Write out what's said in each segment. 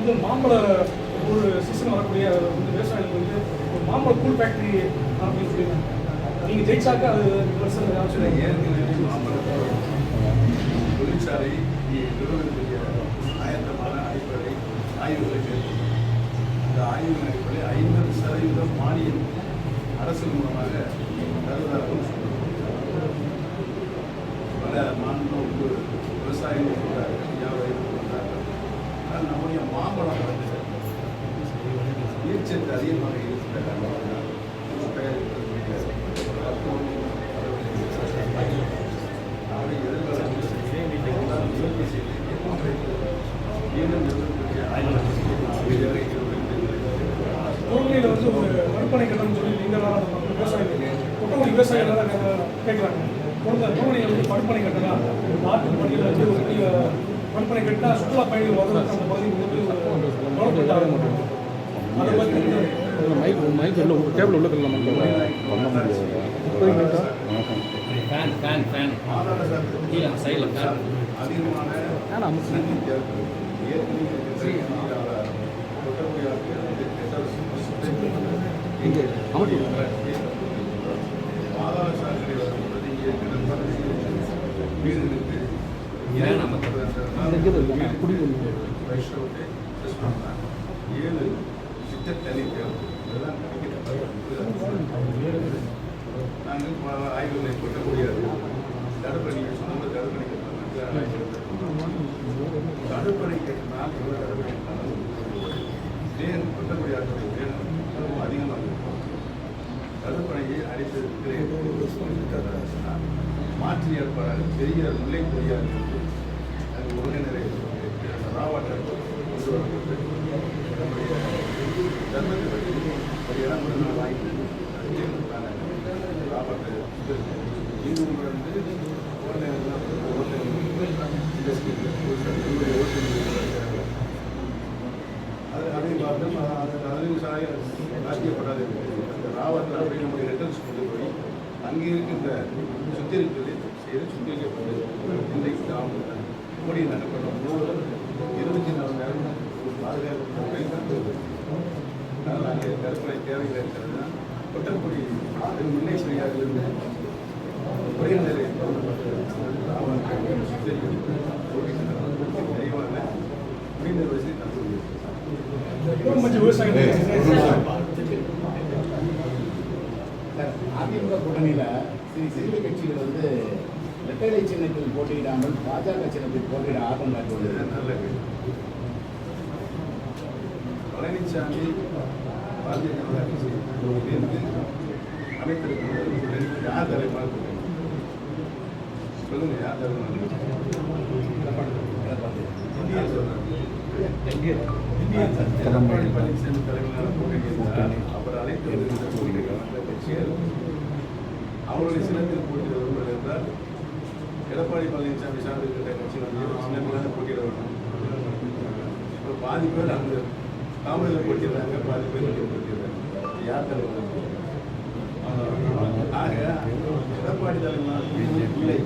வந்து மாம்பழ ஒரு சீசன் வரக்கூடிய வந்து விவசாயிகளுக்கு வந்து ஒரு மாம்பழ கூழ் ஃபேக்ட்ரி அப்படின்னு சொல்லியிருக்காங்க. நீங்கள் ஜெயிச்சாக்க அது ஏற்கனவே மாம்பழ தொழிற்சாலை நிறுவனத்துடைய ஆயத்தமான அடிப்படை ஆய்வுகளை மேற்கொள்ளும். இந்த ஆய்வின் அடிப்படை 50% மானியம் அரசு மூலமாக தருவதாகவும் சொல்லுவோம். பல மாநில விவசாயிகள் சொல்றார்கள், வியாபாரிகள் சொல்றார்கள். ஆனால் நம்முடைய மாம்பழம் வந்து நீர்ச்சத்து அதிகமாக இருக்கிற காரணமாக தோல்வியில் வந்து ஒரு மறுப்பணை கட்டணம் சொல்லி நீங்கள் விவசாயிகள் குற்றவாளி விவசாயிகள் கேட்குறாங்க. தோல்வியை வந்து மறுப்பணை கட்டணம் நாட்டு பணியில் வந்து ஒரு பெரிய மறுப்பணை கட்டினா சுற்றுலா பயணிகள் வருவதற்கு அந்த பகுதி கவலைப்பட்டாங்க. அதை பற்றி மைக் உள்ள டேபிள் உள்ள பண்ண முடியாது. நாங்கள் ஆய்வுகளை கொட்ட முடியாது. தடுப்பணை சொன்ன தடுப்பணை கட்டினால் வேன் கொட்டக்கூடிய வேணும் அதிகமாக இருக்கும். தடுப்பணையை அடிப்பதற்கு மாற்று ஏற்பாடு பெரிய முல்லை பொறியார் அது ஒருங்கிணரை ராவாட்டர் கொண்டு வரப்பட்டு நம்முடைய தர்மத்தை பற்றி ஒரு இடம் கூட நான் வாங்கிட்டு ராவாட்டர் இது வந்து அதையும் பார்த்தோம். அதையும் சாத்தியப்படாது. அந்த ராவத்தில் அப்படி நம்முடைய ரிட்டர்ன்ஸ் கொண்டு போய் அங்கே இருக்கின்ற சுத்திரிப்பதை செய்து சுத்திரிக்கப்பட்டு இன்றைக்கு கிராமத்தில் மோடி நடக்கணும் முழுவதும் 24 மணி நேரம் பாதுகாப்பு. அதனால் அங்கே கற்பனை தேவைகள் இருக்கிறதுனா கொட்டக்குடி முல்லை பெரியாரிலிருந்து உரையினரை குடிநீர் வசதி அதிமுக கூட்டணியில் சிறிய கட்சிகள் வந்து இரட்டை சின்னத்தில் போட்டியிடாமல் பாஜக சின்னத்தில் போட்டியிட ஆர்வம் காட்டுவது நல்ல பழனிசாமி பாரதிய ஜனதா கட்சி அமைத்திருக்கிறது. யார் தலைவர் சொல்லுங்க, யார் தலைவர் எடப்பாடி பழனிசாமி தலைமையிலான கூட்டணி அவர் அழைத்து கட்சிகள் அவருடைய சின்னத்தில் போட்டியிட விரும்புவது என்றால் எடப்பாடி பழனிசாமி சார்ந்திருக்கிற கட்சி வந்து சின்னத்திலான போட்டியிட வேண்டும். இப்போ பாதி பேர் அங்கே காமரில் போட்டிடுறாங்க, பாதி பேர் இங்கே போட்டிடுறாங்க. யார் தலைவர்? ஆக எடப்பாடி தலைமையிலான இல்லை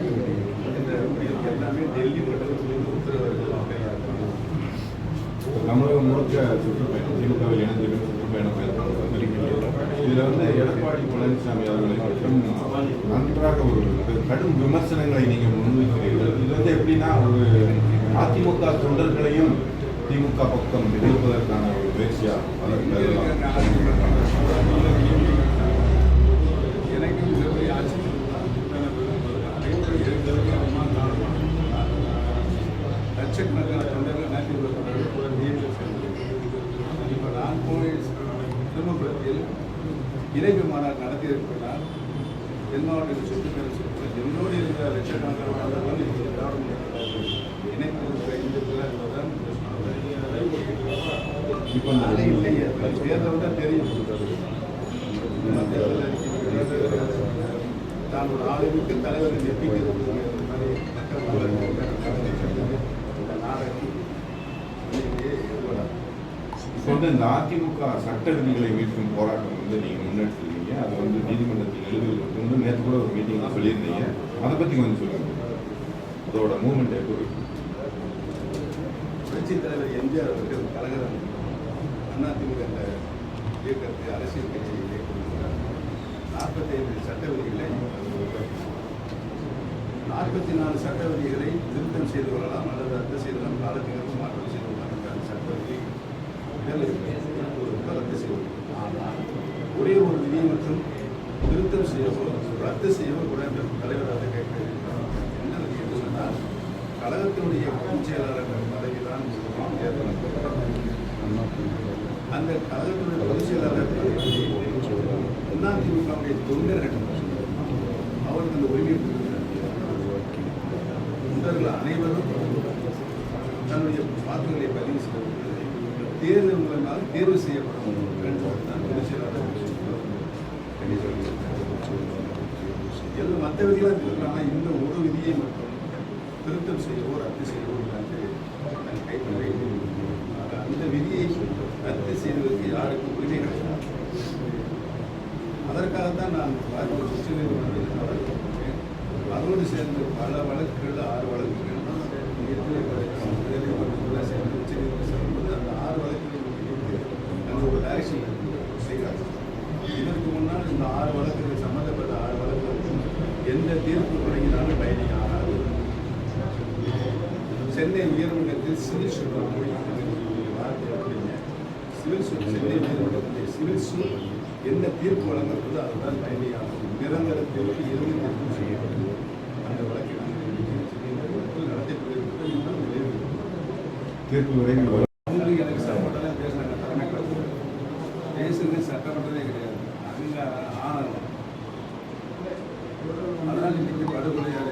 என்ற முடிவுக்கு எல்லாமே டெல்லி மட்டத்தில் உத்தரவு தமிழகம் முழுக்க சுற்றுப்பயணம் திமுகவில் இணைந்து சுற்றுப்பயணம் மேற்கொண்டு இதில் வந்து எடப்பாடி பழனிசாமி அவர்களை மட்டும் நன்றாக ஒரு கடும் விமர்சனங்களை நீங்கள் முன்வைக்கிறீர்கள். இது வந்து எப்படின்னா ஒரு அதிமுக தொண்டர்களையும் திமுக பக்கம் எதிர்ப்பதற்கான ஒரு முயற்சியா லட்சக்கணக்கான தொண்டர்கள் இப்போ நான் போய் திருமபுரத்தில் இணைப்பு மாநாடு நடத்தியிருப்பதால் தென் மாவட்டத்தில் சுற்றுப்பயணம் செல்வது என்னோடு இருக்கிற லட்சக்கணக்கான இணைப்பு என்பதுதான் இப்போ இல்லையே தேர்தல் தான் தெரியும். தான் ஒரு ஆளுக்கு தலைவரை நெப்பிக்கிறது இப்போ இந்த அதிமுக சட்ட விதிகளை மீட்கும் போராட்டம் வந்து நீங்கள் முன்னெடுத்துருக்கீங்க. அது வந்து நீதிமன்றத்தில் நிலுவையில் வந்து நேற்று கூட ஒரு மீட்டிங்கில் சொல்லியிருந்தீங்க. அதை பற்றி கொஞ்சம் சொல்லுங்கள். அதோட மூவ்மெண்ட் எப்படி இருக்கு? புரட்சித் தலைவர் எம்ஜிஆர் அவர்கள் கழகம் அதிமுக என்ற இயக்கத்தை அரசியல் கட்சியை இயக்குகிறார். 45 சட்ட விதிகளை 44 சட்ட விதிகளை திருத்தம் செய்து கொள்ளலாம் அல்லது ரத்து செய்தலாம், காலத்திற்கு மாற்றம் செய்து கொள்ளலாம் என்ற சட்ட விதி ரத்து செய்வது. ஆனால் ஒரே ஒரு விதியை மட்டும் திருத்தம் செய்யவோ ரத்து செய்யவோ கூட இந்த தலைவர் அதை கேட்க என்ன விதி என்று சொன்னால், கழகத்தினுடைய பொதுச் செயலாளர் பதவிதான் அந்த கழகத்தினுடைய பொதுச் செயலாளர் பதவியை அதிமுகவுடைய தொண்டர்கள் அவருக்கு அந்த உரிமை தொண்டர்கள் அனைவரும் தன்னுடைய வாக்குகளை பதிவு செய்வது தேர்தல் மூலமாக தேர்வு செய்யப்படும் பொதுச் செயலாளர் எல்லாம் மற்ற விதிகளாக இருக்கிறாங்க. இந்த ஒரு விதியை மட்டும் திருத்தம் செய்யவோ ரத்து செய்யவோ கைப்பற்ற அந்த விதியை ரத்து செய்வதற்கு யாருக்கும் உரிமை கிடையாது. அதற்காகத்தான் நான் உச்சநீதிமன்றத்தில் அதோடு சேர்ந்து பல வழக்குகள் 6 வழக்குகள் சேர்ந்து உச்சநீதிமன்றம் செல்லும்போது அந்த 6 வழக்குகள் அந்த ஒரு டைரக்ஷன் செய்கிறார்கள். இதற்கு முன்னால் இந்த 6 வழக்குகள் சம்பந்தப்பட்ட 6 வழக்குகளுக்கும் எந்த தீர்ப்பு வழங்கினாலும் பயணிக்க ஆகாது. சென்னை உயர்நீதிமன்றத்தில் civil suit civil suit Chennai உயர்நீதிமன்றத்தில் சிவில் சூட் என்ன தீர்ப்பு வழங்குறது அதுதான் பயணியாகும். நிரந்தர தீர்ப்பு இறுதி தீர்ப்பு செய்யப்படுது. அந்த வழக்கை நடத்தப்படுகிறது. தீர்ப்பு விரைவில் எனக்கு சட்டமன்றமே பேசினாங்க. தலைமை கழகம் பேசுறது சட்டமன்றமே கிடையாது, அங்கே ஆனந்தம். அதனால் இன்னைக்கு படுகொலையாக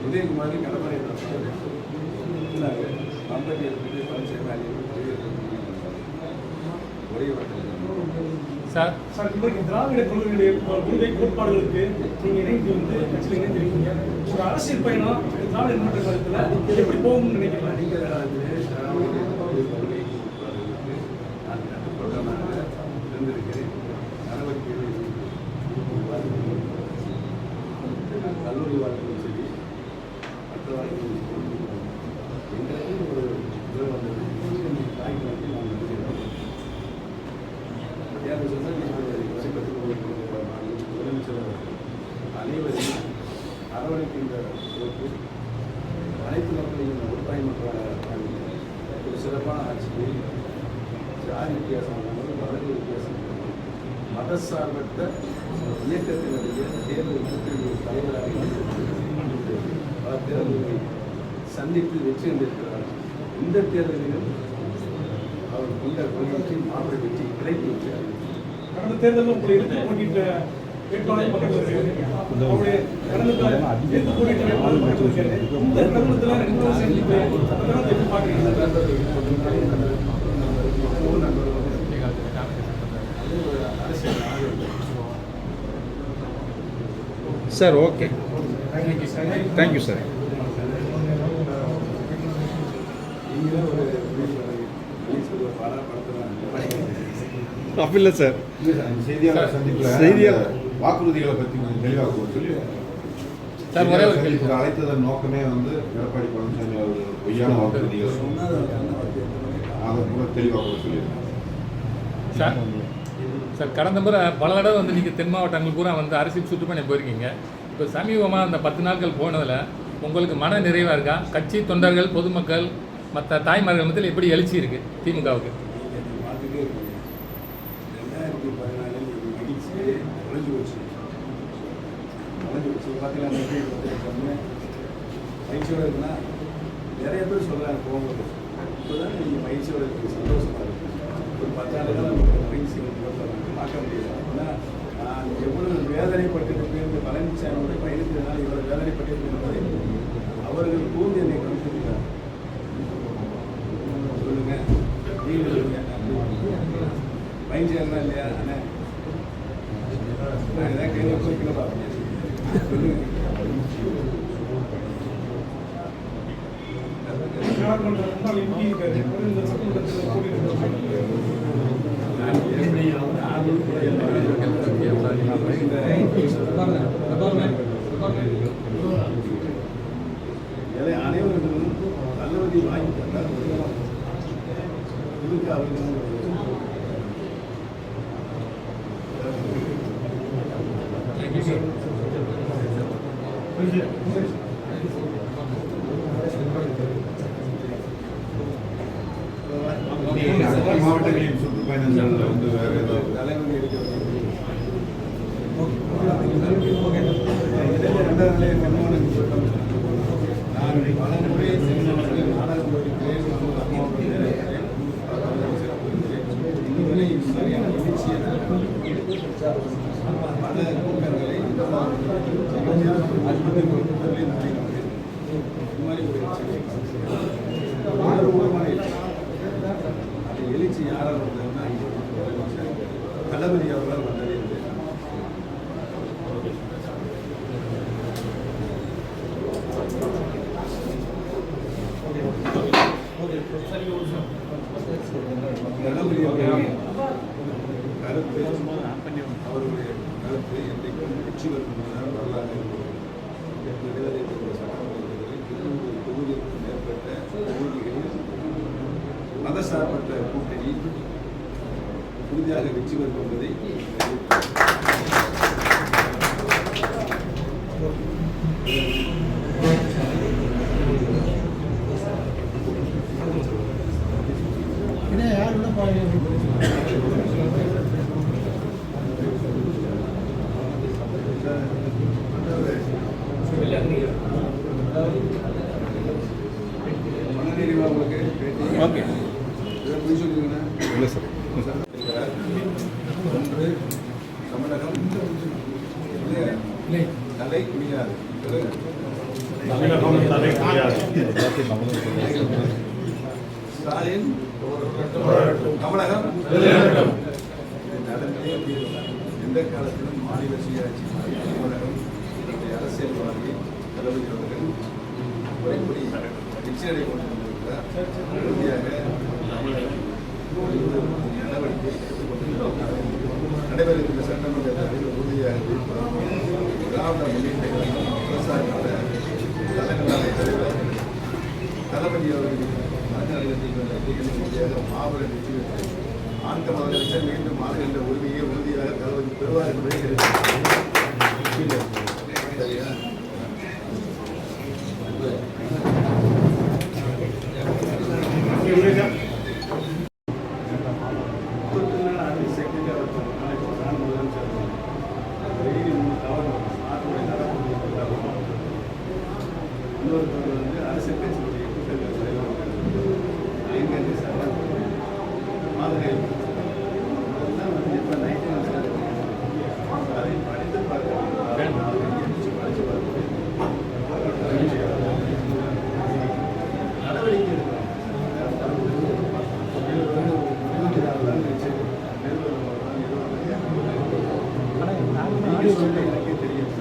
உதயகுமாரி கடற்கரை கம்பெனி இருக்குது பரிசு ஒரே சார் இன்றைக்கு திராவிட கொள்கை கோட்பாடுகளுக்கு நீங்கள் இணைந்து வந்து கட்சியில் இணைந்திருக்கீங்க. ஒரு அரசியல் பயணம் திராவிட முன்னேற்ற கழகத்தில் எப்படி போகும்னு நினைக்கிறேன். அடிக்கிற காலத்தில் திராவிட கொள்கை கோட்பாடுகளுக்கு நான் கட்டுப்பட்டவனாக இருந்திருக்கிறேன். நடவடிக்கைகள் கல்லூரி வாழ்க்கையும் சரி மற்ற வாழ்க்கையும் சரி எங்களுக்கு ஒரு இதில் வந்தது தாய்க்கு வந்து நான் யாரும் சொன்னால் முதலமைச்சர் அனைவரையும் அரவணைக்கின்ற பொறுப்பு அனைத்து மக்களையும் ஒருத்தாய்மன்ற ஒரு சிறப்பான ஆட்சியை ஜாதி வித்தியாசம் இல்லாமல் வழக்கு வித்தியாசம் மதசார்பற்ற இயக்கத்தினுடைய தேர்தல் கூட்டணி தலைவராக பல தேர்தல்களை சந்தித்து வெற்றி கண்டிருக்கிறார். இந்த தேர்தலிலும் அவர் கொண்ட கொள்கைக்கு மாபெரும் வெற்றி கிடைத்து வச்சார். கடந்த தேர்தலில் உங்களை எடுத்து போட்டிட்ட வேட்பாளர் பக்கத்தில் இருக்காரு. அவருடைய கடந்த எடுத்து போட்டிட்ட வேட்பாளர் பக்கத்தில் இருக்காரு. இந்த தருணத்தில் ரெண்டு சேர்ந்து எப்படி பார்க்குறீங்க? Sir okay, thank you sir. அப்படி இல்லை சார், செய்தியாளர் சந்திப்பில் செய்தியாளர் வாக்குறுதிகளை பற்றி கொஞ்சம் தெளிவாக சொல்லி சார் ஒரே ஒரு கேள்வி. அழைத்ததன் நோக்கமே வந்து எடப்பாடி பழனிசாமி அவர்கள் பொய்யான வாக்குறுதிகள் அதை கூட தெளிவாக சொல்லியிருக்காங்க. சார் சார் கடந்த முறை பல தடவை வந்து நீங்கள் தென் மாவட்டங்கள் பூரா வந்து அரசியல் சுற்றுப்பயணம் போயிருக்கீங்க. இப்போ சமீபமாக அந்த 10 நாட்கள் போனதில் உங்களுக்கு மன நிறைவாக இருக்கா? கட்சி தொண்டர்கள், பொதுமக்கள், மற்ற தாய்மார்கள் மத்தியில் எப்படி எழுச்சி இருக்குது திமுகவுக்கு? பார்த்துட்டே இருக்கீங்க. 2014 மகிழ்ச்சி உழைஞ்சி போச்சு. பார்த்தீங்கன்னா மகிழ்ச்சியோடு இருக்குன்னா நிறைய பேர் சொல்கிறாங்க போகும்போது இப்போ தான் நீங்கள் மகிழ்ச்சியோடு இருக்குது, சந்தோஷமாக இருக்குது. ஒரு 10 ஆண்டுகள் மகிழ்ச்சி பார்க்க முடியாது. ஏன்னா நான் எவ்வளவு வேதனைப்பட்டு இந்த பழனிசாமியோட பயணித்ததுனால இவ்வளவு வேதனைப்பட்டு என்பதை அவர்கள் கூர்ந்து என்னை கவனித்திருக்கிறார். சொல்லுங்க, நீங்கள் சொல்லுங்க, பயணிச்சாங்களா இல்லையா? அண்ணா நான் எதாவது கேள்வி குறிப்பிட பார்ப்பேன். சொல்லுங்க. அனைவர்களும் நல்லவதி இதுக்கு அவருக்கு மாவட்டங்களின் சுற்றுப்பயணங்கள்ல வந்து வேற ஏதாவது தலைவலி இருக்கிறது. இரண்டாவது நிலைய கண்காணிப்பு கூட்டம். நான் பல முறை செமினார்களில் நாடகம் போயிருக்கிறேன், அம்மாவுடன் இருக்கிறேன், இதுவரை சரியான எழுச்சியை பல கூட்டங்களை இந்த மாதிரி ஒரு உணர்வுபூர்வமான எழுச்சி. அந்த எழுச்சி யாரால் வந்ததுன்னா தளபதி அவர்களால் வந்தது. தளபதி அவர்கள் கருத்து அவருடைய கருத்து என்றைக்கும் வெற்றி பெறும் வரலாறு. சட்டமன்றத்தில் 200 தொகுதிகளுக்கும் மேற்பட்ட தொகுதிகளில் மதசார்பற்ற கூட்டணி உறுதியாக வெற்றி பெறும் என்பதை மனநிறைவா உங்களுக்கு பேட்டி. ஓகே இதை புரிய சொல்லுங்கன்னா இல்லை சார் ஒன்று தமிழகம் தலை குனியாது. ஸ்டாலின் தமிழகம் நடந்தே எந்த காலத்திலும் மாநில சுயாட்சி தமிழகம் அரசியல்வாதி தளபதி அவர்கள் முறைப்படி நிச்சயத்தை கொண்டு வந்திருக்கிறார். உறுதியாக தமிழகம் நடவடிக்கை நடைபெறுகின்ற சட்டமன்ற தேர்தலில் உறுதியாக திராவிட முன்னேற்ற கழகம் விவசாயிகளோட தலைநகரான தலைவர் தளபதி அவர்கள் உறுதியாக மாபெரும் வெற்றி பெற்று ஆண்ட முதலமைச்சர் மீண்டும் ஆளுகின்ற உரிமையை உறுதியாக தளபதி பெறுவார் என்பதை சரியா? இன்னொருத்தர் வந்து அரசியல் கட்சியுடைய கூட்டங்கள் தலைவர் எங்கே சார் மாதிரி அதெல்லாம் வந்து இப்போ நைட்டு அதை படித்து பார்க்க படித்து பார்க்க நடவடிக்கை எடுக்கணும். எனக்கே தெரியும்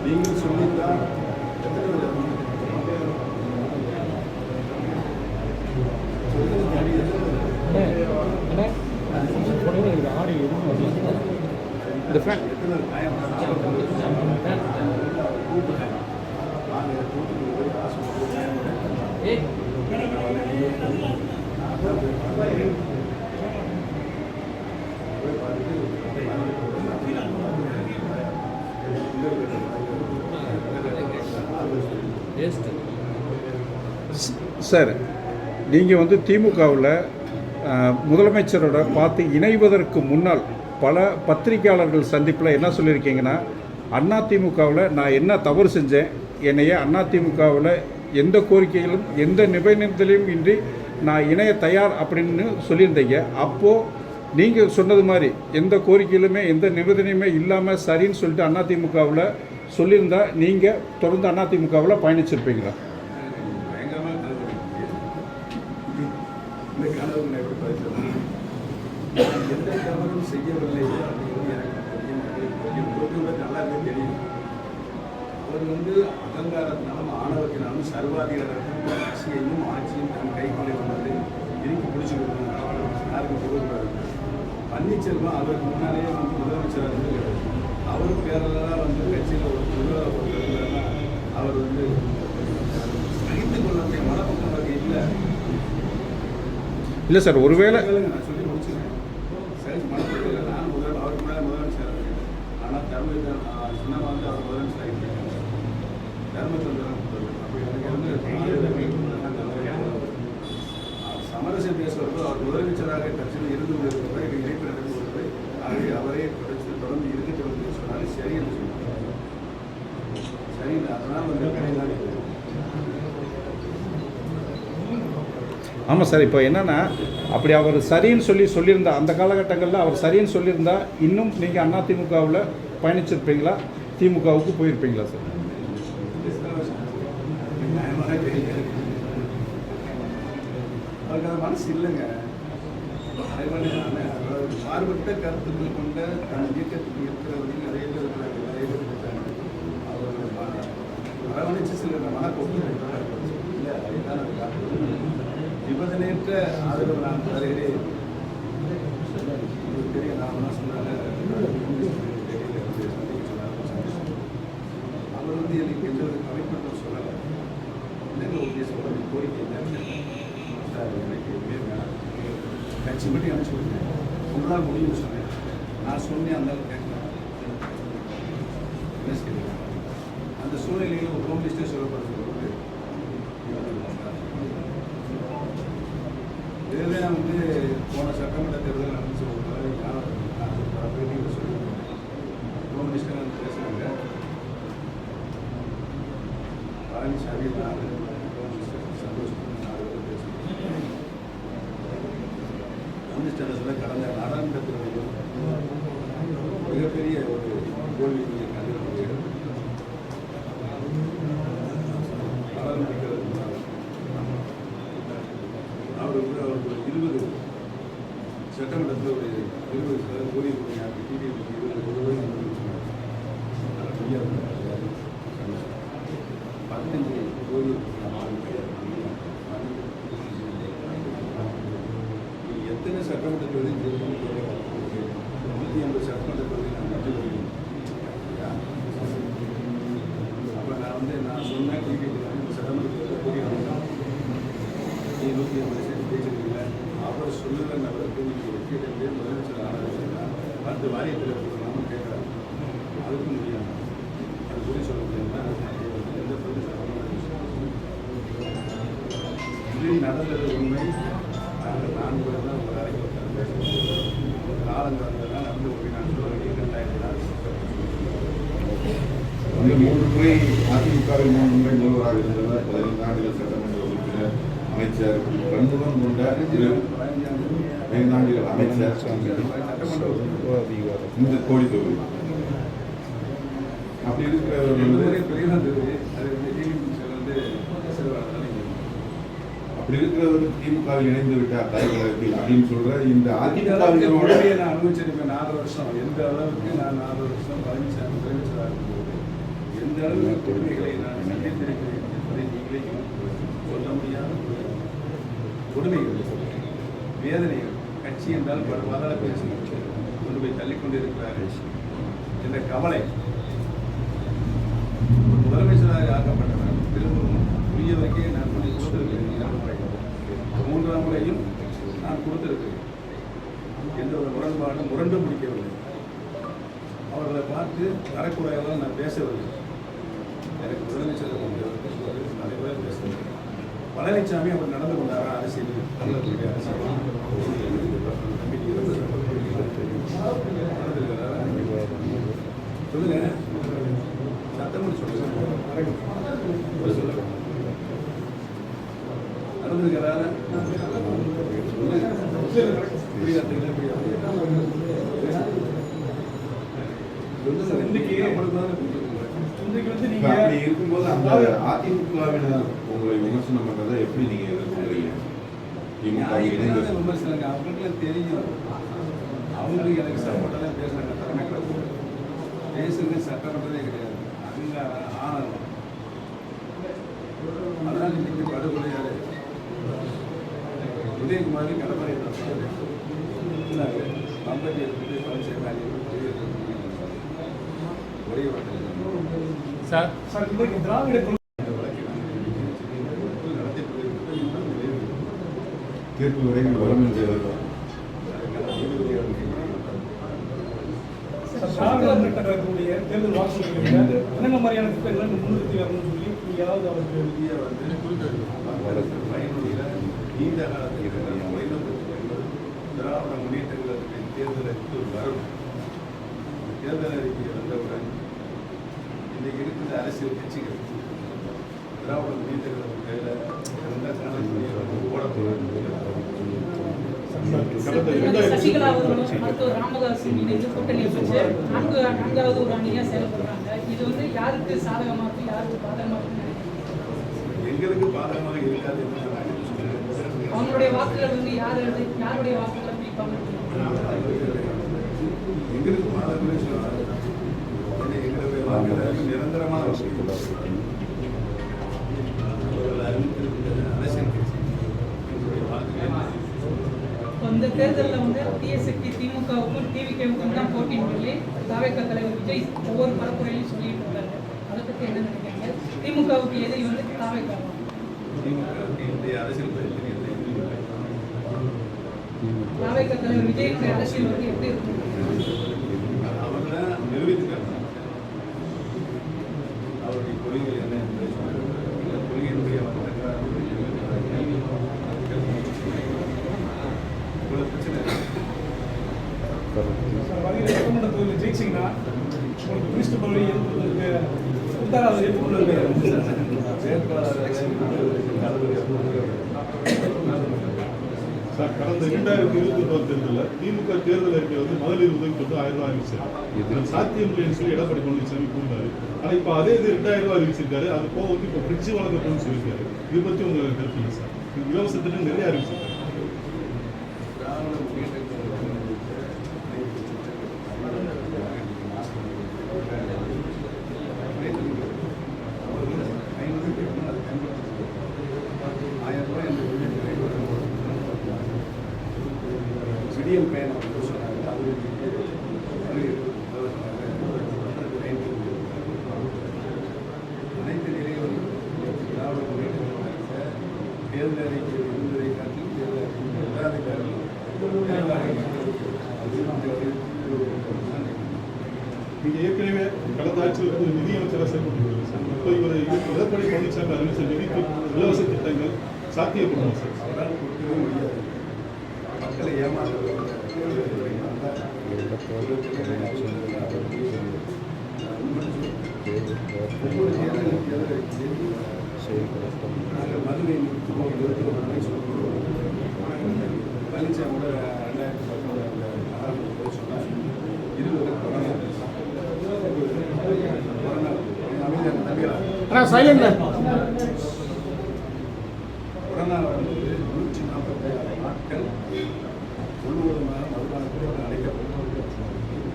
நீங்கள் சொல்லித்தான் சார், நீங்கள் வந்து திமுகவில் முதலமைச்சரோட பார்த்து இணைவதற்கு முன்னால் பல பத்திரிகையாளர்கள் சந்திப்பில் என்ன சொல்லியிருக்கீங்கன்னா, அதிமுகவில் நான் என்ன தவறு செஞ்சேன், என்னைய அதிமுகவில் எந்த கோரிக்கைகளும் எந்த நிபந்தனையும் இன்றி நான் இணைய தயார் அப்படின்னு சொல்லியிருந்தீங்க. அப்போது நீங்கள் சொன்னது மாதிரி எந்த கோரிக்கையிலுமே எந்த நிபந்தனையுமே இல்லாமல் சரின்னு சொல்லிட்டு அதிமுகவில் சொல்லியிருந்தா நீங்கள் தொடர்ந்து அதிமுகவில் பயணிச்சிருப்பீங்களா? இந்த கனவு எப்படி பதிவு எந்த தவறும் செய்யவில்லை அப்படின்னு எனக்கு நல்லாவே தெரியும். அவர் வந்து அகங்காரத்தினாலும் ஆணவத்தினாலும் சர்வாதிகாரத்தின் ஆட்சியையும் தன் கைக்குள்ளே வந்தது இறுக்கி பிடிச்சிருக்கணும். யாருக்கும் சொல்லக்கூடாது. பன்னீர்செல்வம் அவருக்கு முன்னாலே வந்து முதலமைச்சராக இருந்து இல்லை சார், ஒருவேளை கேளுங்க, நான் சொல்லி முடிச்சுக்கிறேன். சரி, மனசுல இல்லை. நான் அவருக்கு மேலே முதலமைச்சர் இருக்கேன். ஆனால் சின்ன வந்து அவர் முதலமைச்சர் ஆகிட்டு தர்மச்சந்திரன் அப்போ எனக்கு சமரசம் பேசுவதோ அவர் முதலமைச்சராக தற்சமயம் இருந்து கொண்டிருக்கிறவரை எங்கள் இணைப்பு நடந்து வருவதை ஆகவே அவரே தொடர்ந்து இருக்கட்டும் சொன்னாலும் சரி என்று சொன்னார். சரியில்லை, அதனால் வந்து கடைதான். ஆமாம் சார், இப்போ என்னென்னா அப்படி அவர் சரின்னு சொல்லியிருந்தா அந்த காலகட்டங்களில் அவர் சரின்னு சொல்லியிருந்தா இன்னும் நீங்கள் அதிமுகவில் பயணிச்சிருப்பீங்களா, திமுகவுக்கு போயிருப்பீங்களா சார்? அவருக்கு அந்த மனசு இல்லைங்க. மாறுபட்ட கருத்துக்கள் கொண்ட தன் இயக்கத்துக்கு இருக்கிறவர்கள் நிறைய பேர் இருக்கிறாங்க, நிறைய பேர் இருக்காங்க. அவர் அரவணைச்சு சில மனப்போக்கு இல்லை, அதுதான் அது காரணம். நிபந்தனையற்ற ஆதரவு நான் தருகிறேன். பெரிய நான் சொன்னாங்க, அவர் வந்து எனக்கு எந்த ஒரு கமிட்மெண்ட்டும் சொல்லலை. என்னங்க உத்தேசம் கோரிக்கை என்ன சார், எனக்கு எதுவுமே வேணாம், கட்சி மட்டும் அனுப்பிச்சு விட்டேன், உங்களால் முடியும்னு சொன்னேன். நான் சொன்னேன், அந்த கேட்கலாம் என்ன செய்யலாம். அந்த சூழ்நிலையில் ஒரு ஹோம் லிஸ்டே சொல்லப்படுறது பொழுது இதுவே நான் வந்து போன சட்டமன்ற தேர்தல் நடந்து சொல்லுவாங்க. பேட்டியில் சொல்லுவாங்க, ஹோம் லிஸ்ட்டை வந்து பேசுகிறாங்க. பழனிசாமி கம்யூனிஸ்டர்ஸில் கடந்த நாடாளுமன்றத்தில் மிகப்பெரிய ஒரு தோல்வி கண்டிருக்கிறேன். நாடாளுமன்றத்தில் அவருக்கு 20 சட்டமன்றத்தில் ஒரு 20% ஊதிய கொடுங்க, டிடிவி 20 15 ஊதிய எத்தனை சட்டமன்ற தொகுதி 150 சட்டமன்ற தொகுதி நான் வெற்றி பெறுவேன். அப்போ நான் வந்து நான் சொன்னேன், சட்டமன்ற தொகுதி நீ 150 சீட்டு பேசுறீங்க, அவர் சொல்லுகிற நபருக்கு நீங்கள் வெற்றியிலே முதலமைச்சர் ஆனதுன்னா 10 வாரியத்தில் கொடுக்கலாம்னு கேட்குறாங்க. அதுக்கும் முடியாது, அது சொல்லி சொல்ல முடியும்னா எந்த தொகுதி இது நடந்தது உண்மை. நாங்கள் 4 பேர் தான் ஒரு அறைக்கு காலங்கள் வந்ததுனால் நடந்து போய் நான் சொல்ல வேண்டிய 2000 வந்து 3 முறை அதிமுகவில் 3 முறை முதல்வராக இருந்தவர், 15 ஆண்டுகள் சட்டமன்ற உறுப்பினர், அமைச்சர், பன்முகம் கொண்ட 5 ஆண்டுகள் அமைச்சர், இந்த கோடி தொகுதி. அப்படி இருக்கிறவர் வந்து அப்படி இருக்கிறவர் திமுகவில் இணைந்து விட்டார் தலைவர்கள் அப்படின்னு சொல்ற இந்த அதிமுகவினோட நான் அனுபவிச்சிருப்பேன் 4 வருஷம். எந்த அளவுக்கு நான் 4 வருஷம் பழனிசாமி முதலமைச்சராக இருக்கும்போது எந்த அளவுக்கு கொடுமைகளை நான் சந்தித்திருக்கிறேன் என்பதை நீங்களே சொல்ல முடியாத கொடுமைகள், வேதனைகள். கட்சி என்றால் பாதாள பேசி கொண்டு போய் தள்ளிக்கொண்டு இருக்கிறார்கள் என்ற கவலை. முதலமைச்சராக ஆக்கப்பட்டவர் திரும்பவும் உரியவருக்கே நான் பண்ணி கொடுத்திருக்கிறேன். 3ஆம் முறையும் நான் கொடுத்திருக்கிறேன். எந்த ஒரு முரண்பாடும் முரண்டு முடிக்கவில்லை. அவர்களை பார்த்து தரக்குறையெல்லாம் நான் பேசவில்லை. எனக்கு முதலமைச்சர் தலைவர் பேசவில்லை. பழனிசாமி அவர் நடந்து கொண்டாரா அரசியல் தமிழர்களுடைய அரசியல் சொல்லுங்க, சத்தம் சொல்லுங்க, நடந்திருக்கிறாரா அப்படி இருக்கும்போது அந்த அதிமுகவினர் உங்களை விமர்சனம் பண்றதை எப்படி நீங்க எதிர்கொள்றீங்க? விமர்சனங்க அவங்களுக்கு தெரியும். அவங்களுக்கு எனக்கு சப்போர்ட்டெல்லாம் பேசுறாங்க. திறமை பேசுறது சட்டமன்றதே கிடையாது, அங்கீகாரம் ஆனந்தம். அதனால் இன்னைக்கு படுகொலையாரு உதயகுமாரி கடற்கரை கம்பெனி இருக்குது, பழனிசாமி ஒரே சார் சார் இன்றைக்கு திராவிட தீர்ப்பு விரைவில் வரும் என்று திராவிட முன்னேற்ற கழகத்தினுடைய தேர்தல் வாக்குறுதிகளில் என்னென்ன மாதிரியான திட்டங்களை முன்னிறுத்தி வரணும்னு சொல்லி நீங்கள் ஏதாவது அவருக்கு இந்தியா பயனுடைய நீண்ட காலத்தில் திராவிட முன்னேற்ற கழகத்தின் தேர்தல் அறிக்கை வரும். தேர்தல் அறிக்கை வந்தவுடன் இன்றைக்கு இருக்கிற அரசியல் கட்சிகள் திராவிட முன்னேற்ற கழகம் கையில் சசிகலா அவர்களும் மருத்துவர் ராமதாஸும் இணைந்து கூட்டணி வச்சு நான்காவது ஒரு அணியா செயல்படுறாங்க. இது வந்து யாருக்கு சாதகமா இருக்கு, யாருக்கு பாதகமா இருக்கு? எங்களுக்கு பாதகமாக இருக்காது. அவங்களுடைய வாக்குகள் வந்து யாருடைய வாக்குகளை பிடிப்பாங்க? எங்களுக்கு பாதகமே சொல்றாங்க. எங்களுடைய வாக்குகள் நிரந்தரமான அரசியல் கட்சி எங்களுடைய வாக்குகள் இந்த தேர்தலில் வந்து டிஎஸ்சி திமுகவுக்கும் டிவிகேவுக்கும் தான் போட்டின்னு சொல்லி தாவேக தலைவர் விஜய் ஒவ்வொரு பரப்புரையிலும் சொல்லிட்டு இருக்காரு. அதை பற்றி என்ன நினைக்கிறீங்க? திமுகவுக்கு எதிரி வந்து தாவேக அரசியல் தாவேக தலைவர் விஜயினுடைய அரசியல் வந்து எப்படி இருக்கும்? அவங்க நிரூபித்துக்காங்க அவருடைய கொள்கைகள் என்ன என்பதை கொள்கையினுடைய வருகிற சட்டமன்ற தொகுதியில் ஜெயிச்சிங்கன்னா உங்களுக்கு மினிஸ்டர் பதவி ஏற்படுவதற்கு உத்தரவாதம் ஏற்றுக்கொள்வது சார், கடந்த 2021 தேர்தலில் திமுக தேர்தல் அறிக்கை வந்து மகளிர் உதவிக்கு வந்து 1000 ரூபாய் அறிவிச்சார். சாத்தியமில்லைன்னு சொல்லி எடப்பாடி பழனிசாமி கூறினாரு. ஆனால் இப்போ அதே இது 2000 ரூபாய் அறிவிச்சிருக்காரு. அது போக வந்து இப்போ ஃப்ரிட்ஜ் வழங்கப்படும் சொல்லியிருக்காரு. இது பற்றி உங்களுக்கு கருத்து சார்? இலவச திட்டம் நிறைய அறிவிச்சிருக்காரு. சிடிஎம் பயணம் அனைத்து நிலையிலும் திராவிட முன்னேற்ற தேர்தல் அறிக்கை இருந்ததை காட்டிலும் தேர்தல் அறிக்கை நீங்கள் ஏற்கனவே கடந்த ஆட்சியில் ஒரு நிதியமைச்சராக செயல்பட்டு சார். இப்போ இவர் எடப்பாடி பழனிசாமி அறிவித்த நிதிக்கு இலவச திட்டங்கள் சாத்தியப்படுமா சார்? அவரால் கொடுக்கவே முடியாது. மக்களை ஏமாற்றுவது ஒவ்வொரு தேர்தலும் நாங்கள் மதுரை நிறுத்துவோம் சொல்லுவோம். பழனிசாமியோட 2019 சொன்னார். 20 கொரோனா வரும்போது 146 நாட்கள் முழுவதுமாக மதுபானத்தில் அடைக்கப்பட்டது.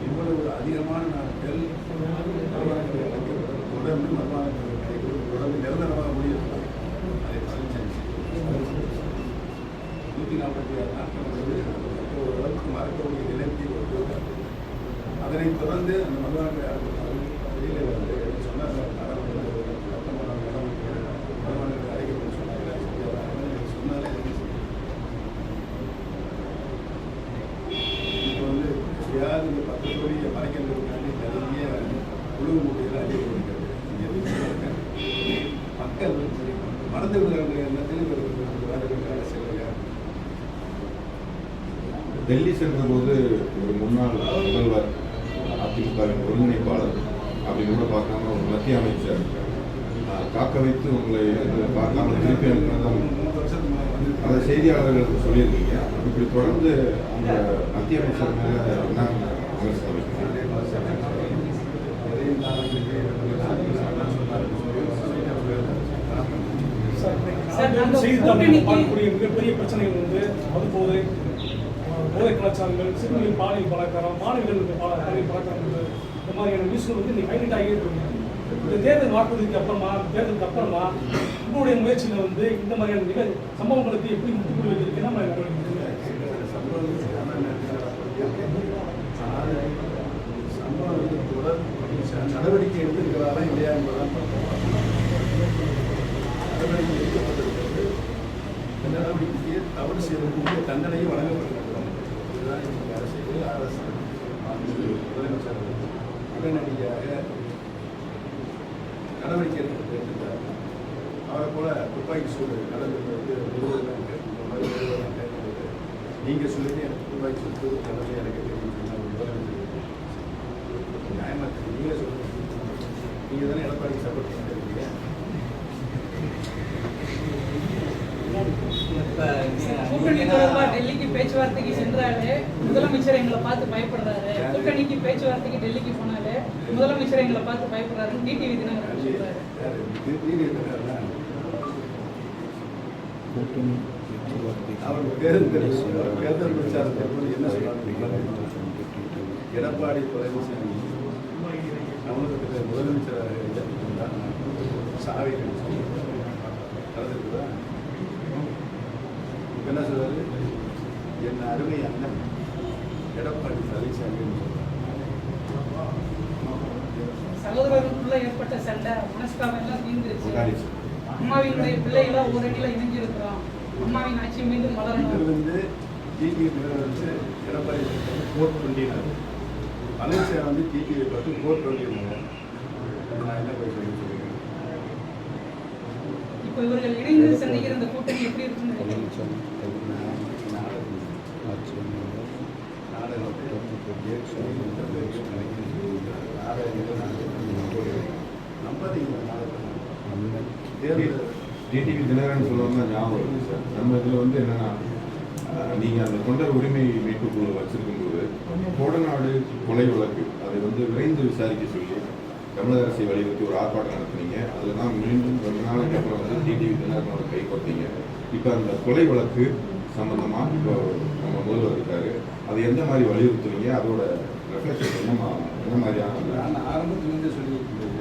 இவ்வளவு அதிகமான நாட்கள் மதுபானத்தில் அடைக்கப்பட்டது. தொடர்ந்து மதுபானத்தில் கிடைக்கிறது. தொடர்ந்து நிரந்தரமாக முடியும். அதை பழனிசாமி 146 நாட்கள் வந்து ஓரளவுக்கு மறக்கக்கூடிய நிலைக்கு வருவது. அதனைத் தொடர்ந்து அந்த மதுபானத்தில் வெளியில் வந்து சொன்னார் மதுபானத்தில் அடைக்கப்பட்டு சொன்னார். சொன்னாலே இப்போ வந்து யார் இந்த 10 கோடியை மறைக்கிறதுக்காண்டி நிறைய உழவு முறையில் அதிகரிக்கிறது. மக்கள் மறந்து விடுறாங்க. எல்லாத்திலும் அரசியல் டெல்லி சென்றபோது ஒரு முன்னாள் முதல்வர் அதிமுகவின் ஒருங்கிணைப்பாளர் அப்படின்னு கூட பார்க்காம ஒரு மத்திய அமைச்சர் காக்க வைத்து உங்களை பார்க்காம திருப்பி அனுப்பினதும் அதை செய்தியாளர்களுக்கு சொல்லியிருக்கீங்க. இப்படி தொடர்ந்து அந்த மத்திய அமைச்சர் மேலே என்ன விமர்சனம் செய்தித்தாள்கள் பார்க்கக்கூடிய மிகப்பெரிய பிரச்சனைகள் வந்து மதுபோதை, போதை கலாச்சாரங்கள், சிறுமிகள் பாலியல் பலாத்காரம், மாணவிகள் பாலியல் பலாத்காரங்கள், இந்த மாதிரியான நியூஸ்கள் வந்து இன்னைக்கு ஹைலைட் ஆகியே இருக்கு. இந்த தேர்தல் வாக்குறுதிக்கு அப்புறமா, தேர்தலுக்கு அப்புறமா உங்களுடைய முயற்சியில் வந்து இந்த மாதிரியான சம்பவங்களுக்கு எப்படி முற்றுப்புள்ளி வைக்கிறதுக்கு என்ன மாதிரி நடவடிக்கை எடுத்திருக்கிறாரா இல்லையா என்பதுதான் நடவடிக்கை எடுக்கப்பட்டிருக்கிறது. நடவடிக்கையை தவறு செய்வதற்கு தண்டனையும் வழங்கப்படுகிறது. இதுதான் இன்னைக்கு அரசு முதலமைச்சர் உடனடியாக நடவடிக்கை எடுத்திருக்கிறார். அவரை போல துப்பாக்கி சூடு நடந்தது நிறுவனம் கேட்கும்போது நீங்கள் சொல்லிட்டு எனக்கு துப்பாக்கி சூடு நடந்து எனக்கு தெரியும் முதலமைச்சர் நியாயமாக தெரியும். நீங்களே சொல்லுங்கள், நீங்கள் தானே எடப்பாடி சப்போர்ட் பண்ணிருக்கீங்க. கூட்டணி தொடர்பா டெல்லிக்கு பேச்சுவார்த்தைக்கு சென்றாலே முதலமைச்சர் எங்களை பார்த்து பயப்படுறாரு. கூட்டணிக்கு பேச்சுவார்த்தைக்கு டெல்லிக்கு போனாலே முதலமைச்சர் எங்களை பார்த்து பயப்படுறாரு. டிடிவி தினகரன் சொல்றாரு. அவர் தேர்தல் பிரச்சாரத்தின் போது என்ன சொல்றாங்க? எடப்பாடி பழனிசாமி தமிழகத்தில் முதலமைச்சராக ஏற்றுக்கொண்டார் சாவை நடந்திருக்குதா? என்ன சொல்றாரு? என் அருமை அண்ணன் எடப்பாடி பழனிசாமி சகோதரர்களுக்குள்ள ஏற்பட்ட சண்டை மனஸ்தாபம் எல்லாம் தீர்ந்துருச்சு. அம்மாவினுடைய பிள்ளைகளா ஒரு அடியில இணைஞ்சிருக்கிறோம். அம்மாவின் ஆட்சி மீண்டும் வளரணும். வந்து டிடிவி வந்து எடப்பாடி கோர்ட் பண்ணினார். பழனிசாமி வந்து டிடிவி பார்த்து கோர்ட் பண்ணியிருந்தாங்க. நான் என்ன போய் சொல்லி சொல்லுவேன். இப்போ இவர்கள் இணைந்து சந்திக்கிற இந்த கூட்டணி எப்படி இருக்குன்னு நினைக்கிறீங்க? டிடிவி தினகரன் சொல்லுவாங்க ஞாபகம் வருது சார். நம்ம இதில் வந்து என்னன்னா, நீங்கள் அந்த தொண்டர் உரிமை மீட்பு குழு வச்சிருக்கும்போது கோடநாடு கொலை வழக்கு அதை வந்து விரைந்து விசாரிக்க சொல்லி தமிழக அரசை வலியுறுத்தி ஒரு ஆர்ப்பாட்டம் நடத்துனீங்க. அதில் தான் மீண்டும் கொஞ்ச நாளைக்கு அப்புறம் வந்து டிடிவி தினகரனோட கை கொடுத்தீங்க. இப்போ அந்த கொலை வழக்கு சம்பந்தமாக இப்போ நம்ம முதல்வர் இருக்காரு. அது எந்த மாதிரி வலியுறுத்துவீங்க? அதோட ரெஃப்ளெக்ஷன் என்ன மாதிரியான நான் ஆரம்பத்திலிருந்து சொல்லியிருக்கேன்.